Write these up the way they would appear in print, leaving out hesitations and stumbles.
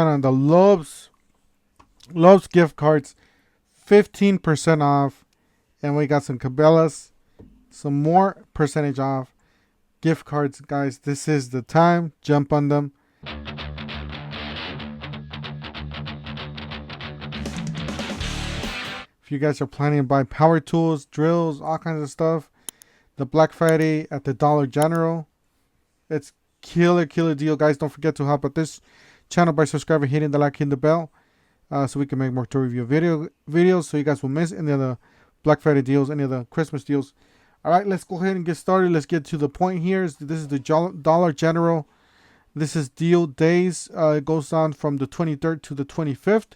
on the Lowe's gift cards, 15% off. And we got some Cabelas, some more percentage off gift cards, guys. This is the time. Jump on them. If you guys are planning to buy power tools, drills, all kinds of stuff, the Black Friday at the Dollar General, it's killer deal, guys. Don't forget to help out this channel by subscribing, hitting the like, hitting the bell, so we can make more tool review videos, so you guys will miss any of the Black Friday deals, any of the Christmas deals. All right, let's go ahead and get started. Let's get to the point here. This is the Dollar General. This is deal days. It goes on from the 23rd to the 25th.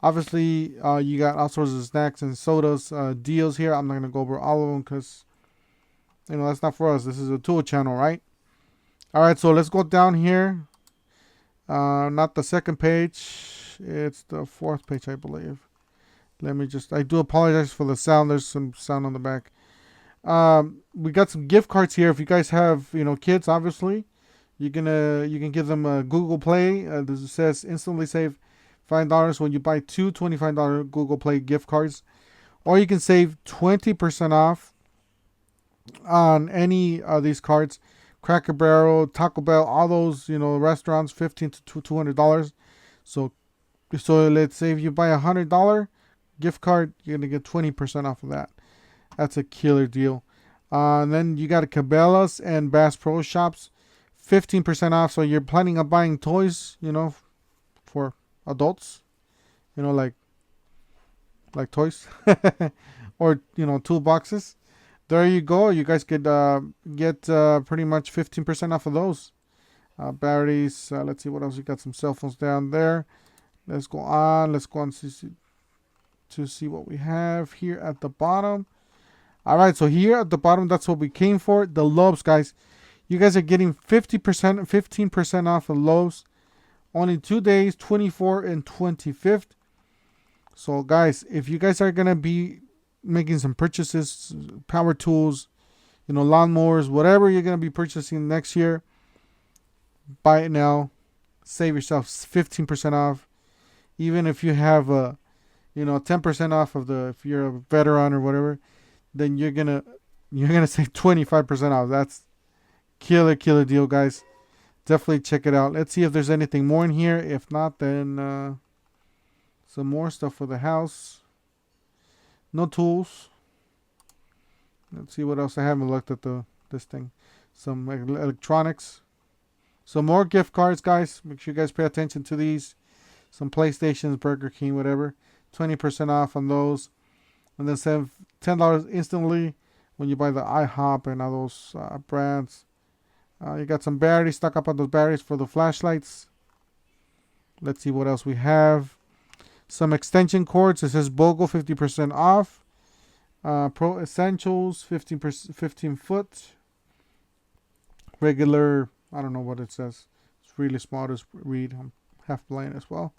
Obviously, you got all sorts of snacks and sodas deals here. I'm not going to go over all of them because, that's not for us. This is a tool channel, right? All right, so let's go down here. Not the second page. It's the fourth page, I believe. I do apologize for the sound. There's some sound on the back. We got some gift cards here. If you guys have, kids, obviously, you can give them a Google Play. This says instantly save $5 when you buy two $25 Google Play gift cards, or you can save 20% off on any of these cards. Cracker Barrel, Taco Bell, all those restaurants, $15 to $200. So let's say if you buy $100 gift card, you're gonna get 20% off of that. That's a killer deal. And then you got a Cabelas and Bass Pro Shops, 15% off. So you're planning on buying toys, for adults, like toys, or toolboxes. There you go. You guys could get pretty much 15% off of those. Batteries. Let's see what else. We got some cell phones down there. Let's go on to see what we have here at the bottom. All right, so here at the bottom, that's what we came for. The Lowe's, guys. You guys are getting 15% off of Lowe's. Only 2 days, 24th and 25th. So, guys, if you guys are going to be making some purchases, power tools, lawnmowers, whatever you're going to be purchasing next year, buy it now. Save yourself 15% off. Even if you have 10% off of if you're a veteran or whatever, then you're gonna save 25% off. That's killer deal, guys. Definitely check it out. Let's see if there's anything more in here. If not, then some more stuff for the house. No tools. Let's see what else. I haven't looked at this thing. Some electronics. Some more gift cards, guys. Make sure you guys pay attention to these. Some PlayStations, Burger King, whatever. 20% off on those. And then save $10 instantly when you buy the IHOP and all those brands. You got some batteries. Stock up on those batteries for the flashlights. Let's see what else we have. Some extension cords. It says BOGO 50% off. Pro Essentials 15 foot. Regular. I don't know what it says. It's really small to read. I'm half blind as well.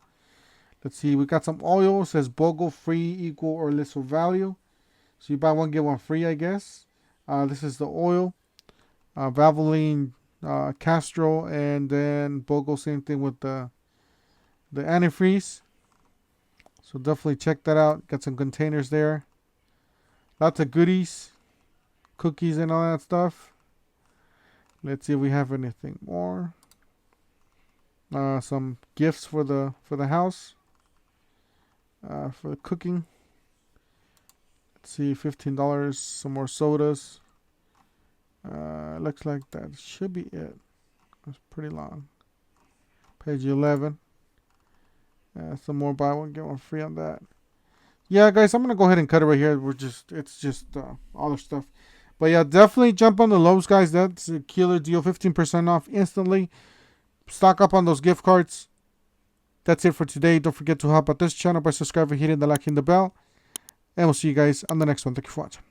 Let's see. We got some oil. It says BOGO free, equal or lesser value. So you buy one get one free, I guess. This is the oil. Valvoline, Castro, and then BOGO, same thing with the antifreeze. So definitely check that out. Got some containers there. Lots of goodies, cookies and all that stuff. Let's see if we have anything more. Some gifts for the house. For the cooking. Let's see, $15. Some more sodas. Looks like that should be it. It's pretty long. Page 11. Some more buy one get one free on that. Yeah, guys, I'm gonna go ahead and cut it right here. It's just other stuff. But yeah, definitely jump on the Lowe's, guys. That's a killer deal. 15% off instantly. Stock up on those gift cards. That's it for today. Don't forget to help out this channel by subscribing, hitting the like, and the bell. And we'll see you guys on the next one. Thank you for watching.